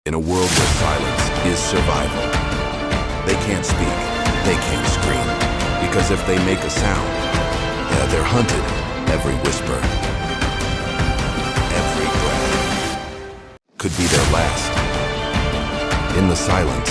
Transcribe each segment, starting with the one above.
In a world where silence is survival, they can't speak, they can't scream, because if they make a sound, they're hunted. Every whisper, every breath could be their last. In the silence,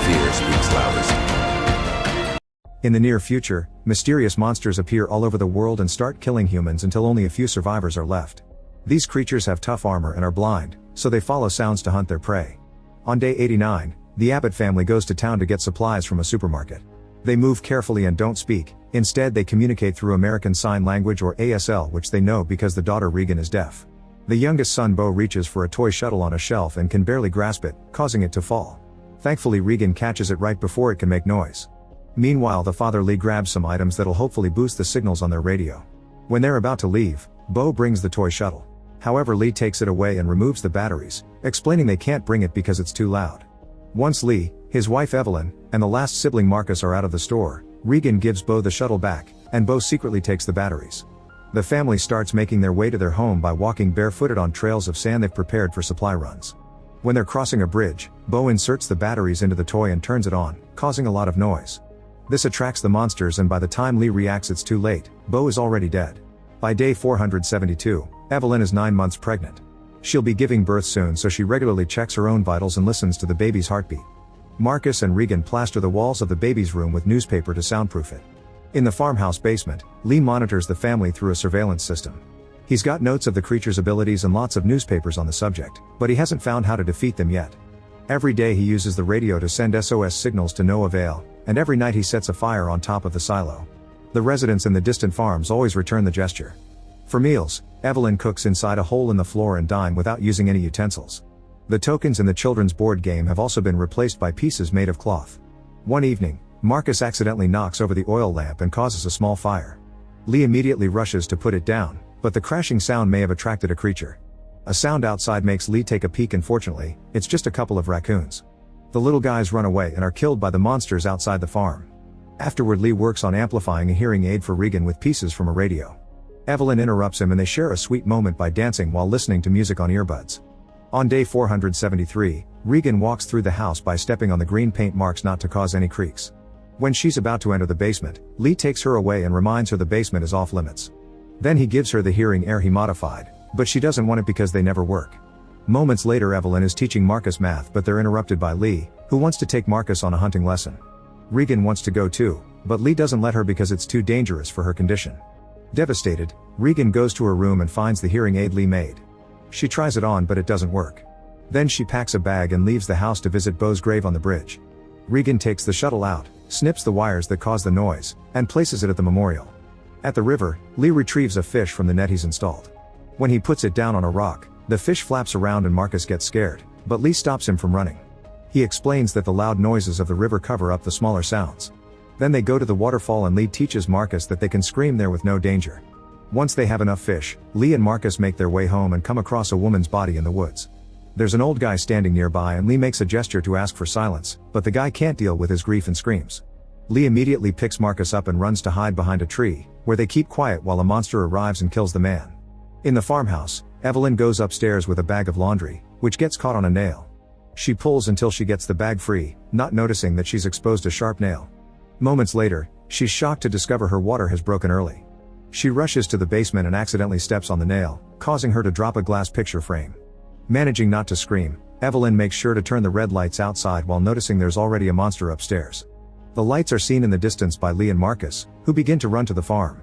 fear speaks loudest. In the near future, mysterious monsters appear all over the world and start killing humans until only a few survivors are left. These creatures have tough armor and are blind, so they follow sounds to hunt their prey. On day 89, the Abbott family goes to town to get supplies from a supermarket. They move carefully and don't speak, instead they communicate through American Sign Language or ASL, which they know because the daughter Regan is deaf. The youngest son Bo reaches for a toy shuttle on a shelf and can barely grasp it, causing it to fall. Thankfully Regan catches it right before it can make noise. Meanwhile the father Lee grabs some items that'll hopefully boost the signals on their radio. When they're about to leave, Bo brings the toy shuttle. However, Lee takes it away and removes the batteries, explaining they can't bring it because it's too loud. Once Lee, his wife Evelyn, and the last sibling Marcus are out of the store, Regan gives Bo the shuttle back, and Bo secretly takes the batteries. The family starts making their way to their home by walking barefooted on trails of sand they've prepared for supply runs. When they're crossing a bridge, Bo inserts the batteries into the toy and turns it on, causing a lot of noise. This attracts the monsters, and by the time Lee reacts it's too late. Bo is already dead. By day 472, Evelyn is 9 months pregnant. She'll be giving birth soon, so she regularly checks her own vitals and listens to the baby's heartbeat. Marcus and Regan plaster the walls of the baby's room with newspaper to soundproof it. In the farmhouse basement, Lee monitors the family through a surveillance system. He's got notes of the creature's abilities and lots of newspapers on the subject, but he hasn't found how to defeat them yet. Every day he uses the radio to send SOS signals to no avail, and every night he sets a fire on top of the silo. The residents in the distant farms always return the gesture. For meals, Evelyn cooks inside a hole in the floor and dine without using any utensils. The tokens in the children's board game have also been replaced by pieces made of cloth. One evening, Marcus accidentally knocks over the oil lamp and causes a small fire. Lee immediately rushes to put it down, but the crashing sound may have attracted a creature. A sound outside makes Lee take a peek, and fortunately, it's just a couple of raccoons. The little guys run away and are killed by the monsters outside the farm. Afterward, Lee works on amplifying a hearing aid for Regan with pieces from a radio. Evelyn interrupts him and they share a sweet moment by dancing while listening to music on earbuds. On day 473, Regan walks through the house by stepping on the green paint marks not to cause any creaks. When she's about to enter the basement, Lee takes her away and reminds her the basement is off limits. Then he gives her the hearing aid he modified, but she doesn't want it because they never work. Moments later, Evelyn is teaching Marcus math, but they're interrupted by Lee, who wants to take Marcus on a hunting lesson. Regan wants to go too, but Lee doesn't let her because it's too dangerous for her condition. Devastated, Regan goes to her room and finds the hearing aid Lee made. She tries it on, but it doesn't work. Then she packs a bag and leaves the house to visit Bo's grave on the bridge. Regan takes the shuttle out, snips the wires that cause the noise, and places it at the memorial. At the river, Lee retrieves a fish from the net he's installed. When he puts it down on a rock, the fish flaps around and Marcus gets scared, but Lee stops him from running. He explains that the loud noises of the river cover up the smaller sounds. Then they go to the waterfall and Lee teaches Marcus that they can scream there with no danger. Once they have enough fish, Lee and Marcus make their way home and come across a woman's body in the woods. There's an old guy standing nearby and Lee makes a gesture to ask for silence, but the guy can't deal with his grief and screams. Lee immediately picks Marcus up and runs to hide behind a tree, where they keep quiet while a monster arrives and kills the man. In the farmhouse, Evelyn goes upstairs with a bag of laundry, which gets caught on a nail. She pulls until she gets the bag free, not noticing that she's exposed a sharp nail. Moments later, she's shocked to discover her water has broken early. She rushes to the basement and accidentally steps on the nail, causing her to drop a glass picture frame. Managing not to scream, Evelyn makes sure to turn the red lights outside while noticing there's already a monster upstairs. The lights are seen in the distance by Lee and Marcus, who begin to run to the farm.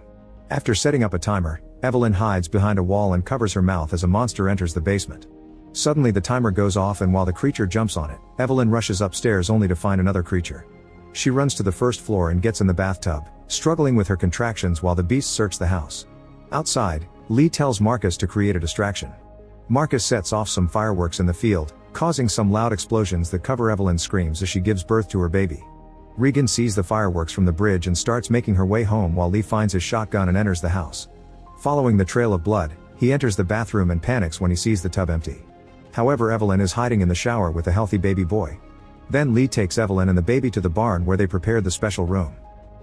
After setting up a timer, Evelyn hides behind a wall and covers her mouth as a monster enters the basement. Suddenly the timer goes off, and while the creature jumps on it, Evelyn rushes upstairs only to find another creature. She runs to the first floor and gets in the bathtub, struggling with her contractions while the beasts search the house. Outside, Lee tells Marcus to create a distraction. Marcus sets off some fireworks in the field, causing some loud explosions that cover Evelyn's screams as she gives birth to her baby. Regan sees the fireworks from the bridge and starts making her way home while Lee finds his shotgun and enters the house. Following the trail of blood, he enters the bathroom and panics when he sees the tub empty. However, Evelyn is hiding in the shower with a healthy baby boy. Then Lee takes Evelyn and the baby to the barn where they prepared the special room.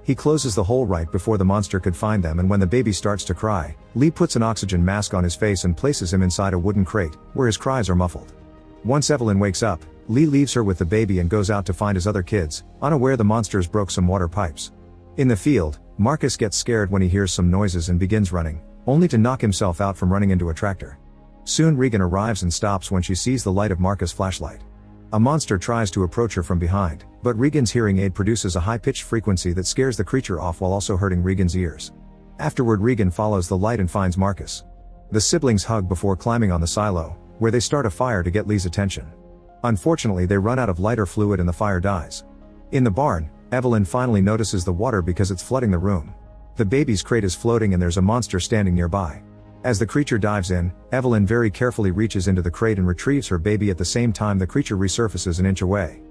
He closes the hole right before the monster could find them, and when the baby starts to cry, Lee puts an oxygen mask on his face and places him inside a wooden crate, where his cries are muffled. Once Evelyn wakes up, Lee leaves her with the baby and goes out to find his other kids, unaware the monsters broke some water pipes. In the field, Marcus gets scared when he hears some noises and begins running, only to knock himself out from running into a tractor. Soon Regan arrives and stops when she sees the light of Marcus' flashlight. A monster tries to approach her from behind, but Regan's hearing aid produces a high-pitched frequency that scares the creature off while also hurting Regan's ears. Afterward, Regan follows the light and finds Marcus. The siblings hug before climbing on the silo, where they start a fire to get Lee's attention. Unfortunately, they run out of lighter fluid and the fire dies. In the barn, Evelyn finally notices the water because it's flooding the room. The baby's crate is floating and there's a monster standing nearby. As the creature dives in, Evelyn very carefully reaches into the crate and retrieves her baby at the same time the creature resurfaces an inch away.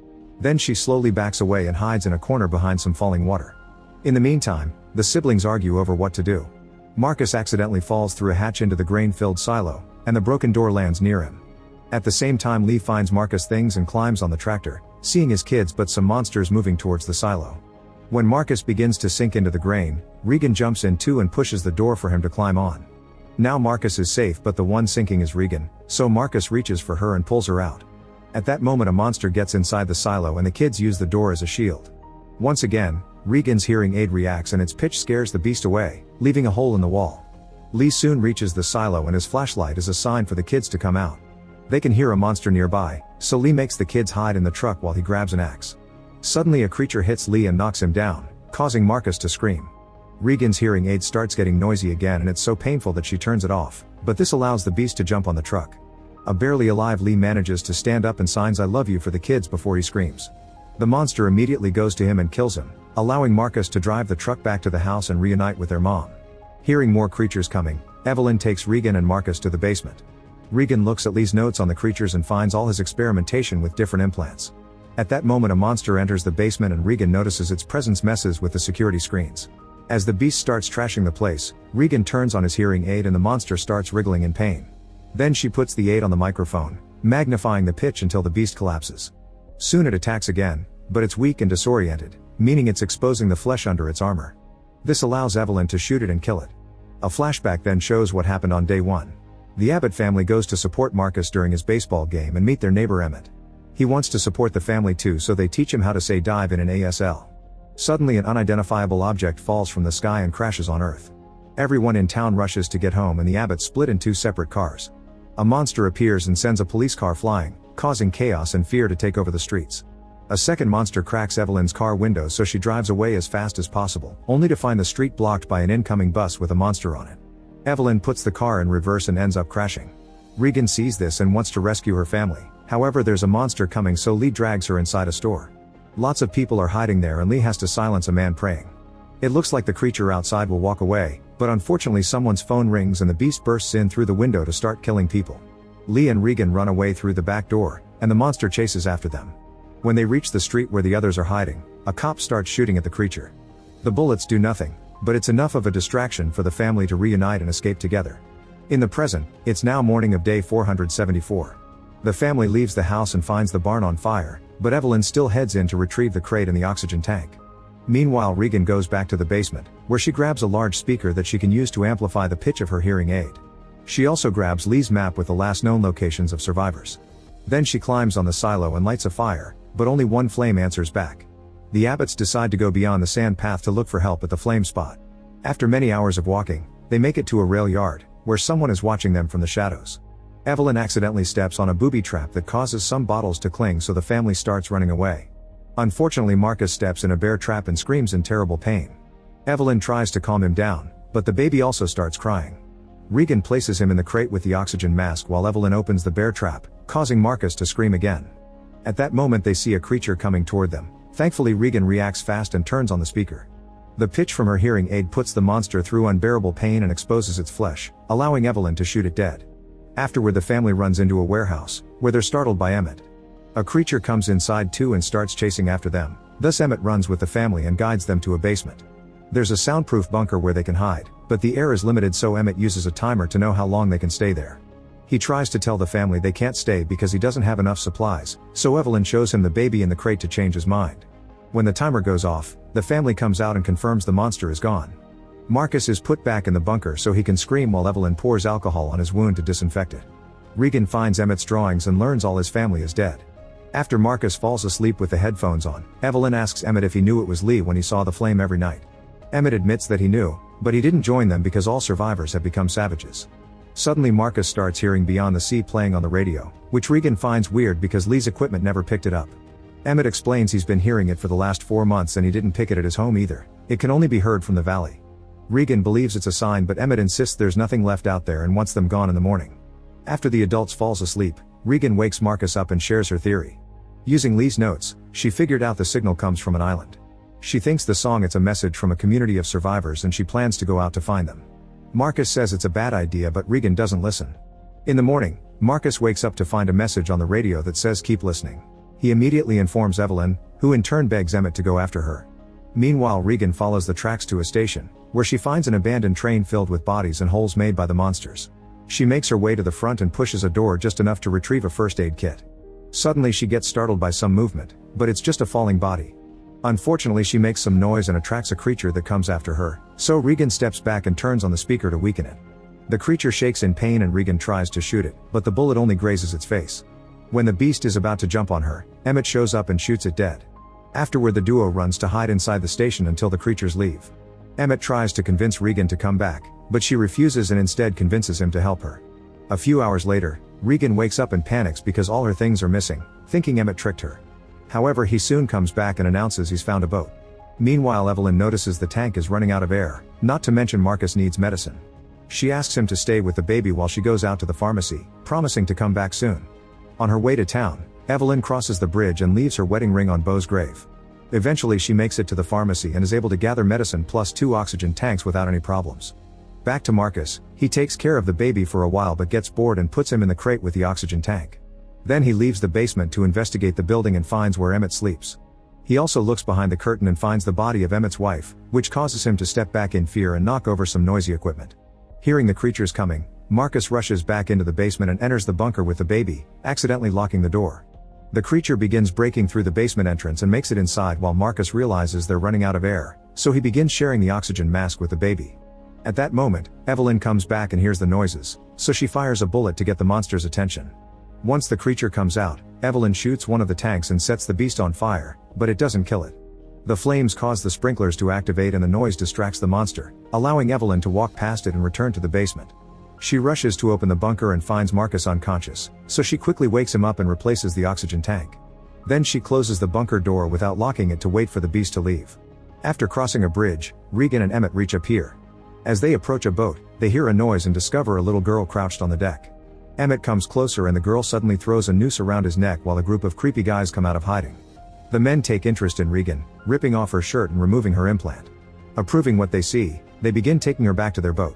Then she slowly backs away and hides in a corner behind some falling water. In the meantime, the siblings argue over what to do. Marcus accidentally falls through a hatch into the grain-filled silo, and the broken door lands near him. At the same time, Lee finds Marcus' things and climbs on the tractor, seeing his kids but some monsters moving towards the silo. When Marcus begins to sink into the grain, Regan jumps in too and pushes the door for him to climb on. Now Marcus is safe, but the one sinking is Regan, so Marcus reaches for her and pulls her out. At that moment, a monster gets inside the silo and the kids use the door as a shield. Once again, Regan's hearing aid reacts and its pitch scares the beast away, leaving a hole in the wall. Lee soon reaches the silo and his flashlight is a sign for the kids to come out. They can hear a monster nearby, so Lee makes the kids hide in the truck while he grabs an axe. Suddenly a creature hits Lee and knocks him down, causing Marcus to scream. Regan's hearing aid starts getting noisy again and it's so painful that she turns it off, but this allows the beast to jump on the truck. A barely alive Lee manages to stand up and signs "I love you" for the kids before he screams. The monster immediately goes to him and kills him, allowing Marcus to drive the truck back to the house and reunite with their mom. Hearing more creatures coming, Evelyn takes Regan and Marcus to the basement. Regan looks at Lee's notes on the creatures and finds all his experimentation with different implants. At that moment, a monster enters the basement and Regan notices its presence messes with the security screens. As the beast starts trashing the place, Regan turns on his hearing aid and the monster starts wriggling in pain. Then she puts the aid on the microphone, magnifying the pitch until the beast collapses. Soon it attacks again, but it's weak and disoriented, meaning it's exposing the flesh under its armor. This allows Evelyn to shoot it and kill it. A flashback then shows what happened on day 1. The Abbott family goes to support Marcus during his baseball game and meet their neighbor Emmett. He wants to support the family too, so they teach him how to say dive in an ASL. Suddenly an unidentifiable object falls from the sky and crashes on Earth. Everyone in town rushes to get home and the Abbotts split in 2 separate cars. A monster appears and sends a police car flying, causing chaos and fear to take over the streets. A second monster cracks Evelyn's car window so she drives away as fast as possible, only to find the street blocked by an incoming bus with a monster on it. Evelyn puts the car in reverse and ends up crashing. Regan sees this and wants to rescue her family, however there's a monster coming so Lee drags her inside a store. Lots of people are hiding there and Lee has to silence a man praying. It looks like the creature outside will walk away, but unfortunately someone's phone rings and the beast bursts in through the window to start killing people. Lee and Regan run away through the back door, and the monster chases after them. When they reach the street where the others are hiding, a cop starts shooting at the creature. The bullets do nothing, but it's enough of a distraction for the family to reunite and escape together. In the present, it's now morning of day 474. The family leaves the house and finds the barn on fire, but Evelyn still heads in to retrieve the crate and the oxygen tank. Meanwhile, Regan goes back to the basement, where she grabs a large speaker that she can use to amplify the pitch of her hearing aid. She also grabs Lee's map with the last known locations of survivors. Then she climbs on the silo and lights a fire, but only one flame answers back. The Abbotts decide to go beyond the sand path to look for help at the flame spot. After many hours of walking, they make it to a rail yard, where someone is watching them from the shadows. Evelyn accidentally steps on a booby trap that causes some bottles to cling, so the family starts running away. Unfortunately, Marcus steps in a bear trap and screams in terrible pain. Evelyn tries to calm him down, but the baby also starts crying. Regan places him in the crate with the oxygen mask while Evelyn opens the bear trap, causing Marcus to scream again. At that moment they see a creature coming toward them. Thankfully, Regan reacts fast and turns on the speaker. The pitch from her hearing aid puts the monster through unbearable pain and exposes its flesh, allowing Evelyn to shoot it dead. Afterward, the family runs into a warehouse, where they're startled by Emmett. A creature comes inside too and starts chasing after them, thus Emmett runs with the family and guides them to a basement. There's a soundproof bunker where they can hide, but the air is limited, so Emmett uses a timer to know how long they can stay there. He tries to tell the family they can't stay because he doesn't have enough supplies, so Evelyn shows him the baby in the crate to change his mind. When the timer goes off, the family comes out and confirms the monster is gone. Marcus is put back in the bunker so he can scream while Evelyn pours alcohol on his wound to disinfect it. Regan finds Emmett's drawings and learns all his family is dead. After Marcus falls asleep with the headphones on, Evelyn asks Emmett if he knew it was Lee when he saw the flame every night. Emmett admits that he knew, but he didn't join them because all survivors have become savages. Suddenly Marcus starts hearing Beyond the Sea playing on the radio, which Regan finds weird because Lee's equipment never picked it up. Emmett explains he's been hearing it for the last 4 months and he didn't pick it at his home either. It can only be heard from the valley. Regan believes it's a sign, but Emmett insists there's nothing left out there and wants them gone in the morning. After the adults falls asleep, Regan wakes Marcus up and shares her theory. Using Lee's notes, she figured out the signal comes from an island. She thinks the song it's a message from a community of survivors and she plans to go out to find them. Marcus says it's a bad idea, but Regan doesn't listen. In the morning, Marcus wakes up to find a message on the radio that says keep listening. He immediately informs Evelyn, who in turn begs Emmett to go after her. Meanwhile, Regan follows the tracks to a station, where she finds an abandoned train filled with bodies and holes made by the monsters. She makes her way to the front and pushes a door just enough to retrieve a first aid kit. Suddenly she gets startled by some movement, but it's just a falling body. Unfortunately, she makes some noise and attracts a creature that comes after her, so Regan steps back and turns on the speaker to weaken it. The creature shakes in pain and Regan tries to shoot it, but the bullet only grazes its face. When the beast is about to jump on her, Emmett shows up and shoots it dead. Afterward, the duo runs to hide inside the station until the creatures leave. Emmett tries to convince Regan to come back, but she refuses and instead convinces him to help her. A few hours later, Regan wakes up and panics because all her things are missing, thinking Emmett tricked her. However, he soon comes back and announces he's found a boat. Meanwhile, Evelyn notices the tank is running out of air, not to mention Marcus needs medicine. She asks him to stay with the baby while she goes out to the pharmacy, promising to come back soon. On her way to town, Evelyn crosses the bridge and leaves her wedding ring on Beau's grave. Eventually she makes it to the pharmacy and is able to gather medicine plus 2 oxygen tanks without any problems. Back to Marcus, he takes care of the baby for a while but gets bored and puts him in the crate with the oxygen tank. Then he leaves the basement to investigate the building and finds where Emmett sleeps. He also looks behind the curtain and finds the body of Emmett's wife, which causes him to step back in fear and knock over some noisy equipment. Hearing the creatures coming, Marcus rushes back into the basement and enters the bunker with the baby, accidentally locking the door. The creature begins breaking through the basement entrance and makes it inside while Marcus realizes they're running out of air, so he begins sharing the oxygen mask with the baby. At that moment, Evelyn comes back and hears the noises, so she fires a bullet to get the monster's attention. Once the creature comes out, Evelyn shoots one of the tanks and sets the beast on fire, but it doesn't kill it. The flames cause the sprinklers to activate and the noise distracts the monster, allowing Evelyn to walk past it and return to the basement. She rushes to open the bunker and finds Marcus unconscious, so she quickly wakes him up and replaces the oxygen tank. Then she closes the bunker door without locking it to wait for the beast to leave. After crossing a bridge, Regan and Emmett reach a pier. As they approach a boat, they hear a noise and discover a little girl crouched on the deck. Emmett comes closer and the girl suddenly throws a noose around his neck while a group of creepy guys come out of hiding. The men take interest in Regan, ripping off her shirt and removing her implant. Approving what they see, they begin taking her back to their boat.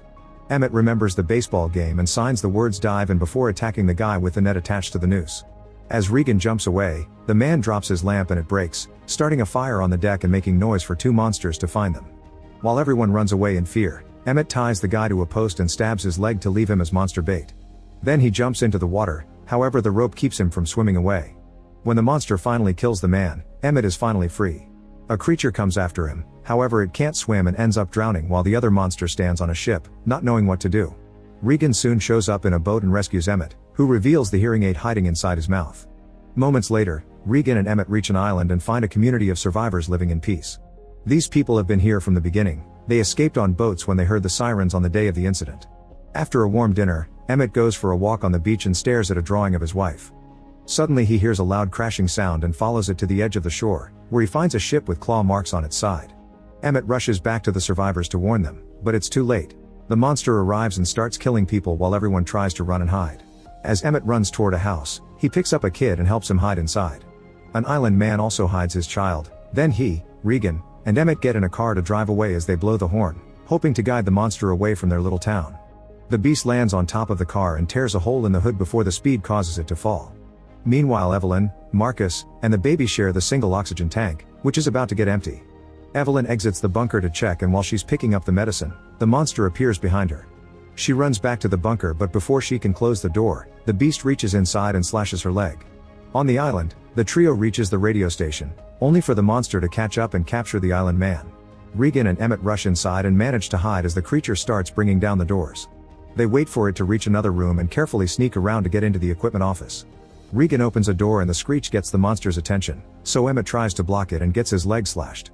Emmett remembers the baseball game and signs the words dive and before attacking the guy with the net attached to the noose. As Regan jumps away, the man drops his lamp and it breaks, starting a fire on the deck and making noise for 2 monsters to find them. While everyone runs away in fear, Emmett ties the guy to a post and stabs his leg to leave him as monster bait. Then he jumps into the water, however the rope keeps him from swimming away. When the monster finally kills the man, Emmett is finally free. A creature comes after him, however it can't swim and ends up drowning while the other monster stands on a ship, not knowing what to do. Regan soon shows up in a boat and rescues Emmett, who reveals the hearing aid hiding inside his mouth. Moments later, Regan and Emmett reach an island and find a community of survivors living in peace. These people have been here from the beginning. They escaped on boats when they heard the sirens on the day of the incident. After a warm dinner, Emmett goes for a walk on the beach and stares at a drawing of his wife. Suddenly he hears a loud crashing sound and follows it to the edge of the shore, where he finds a ship with claw marks on its side. Emmett rushes back to the survivors to warn them, but it's too late. The monster arrives and starts killing people while everyone tries to run and hide. As Emmett runs toward a house, he picks up a kid and helps him hide inside. An island man also hides his child, then he, Regan, and Emmett get in a car to drive away as they blow the horn, hoping to guide the monster away from their little town. The beast lands on top of the car and tears a hole in the hood before the speed causes it to fall. Meanwhile, Evelyn, Marcus, and the baby share the single oxygen tank, which is about to get empty. Evelyn exits the bunker to check, and while she's picking up the medicine, the monster appears behind her. She runs back to the bunker, but before she can close the door, the beast reaches inside and slashes her leg. On the island, the trio reaches the radio station, only for the monster to catch up and capture the island man. Regan and Emmett rush inside and manage to hide as the creature starts bringing down the doors. They wait for it to reach another room and carefully sneak around to get into the equipment office. Regan opens a door and the screech gets the monster's attention, so Emmett tries to block it and gets his leg slashed.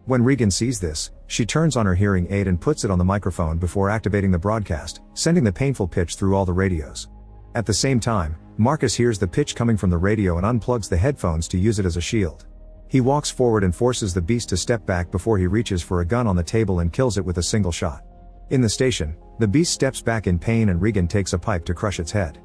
When Regan sees this, she turns on her hearing aid and puts it on the microphone before activating the broadcast, sending the painful pitch through all the radios. At the same time, Marcus hears the pitch coming from the radio and unplugs the headphones to use it as a shield. He walks forward and forces the beast to step back before he reaches for a gun on the table and kills it with a single shot. In the station, the beast steps back in pain and Regan takes a pipe to crush its head.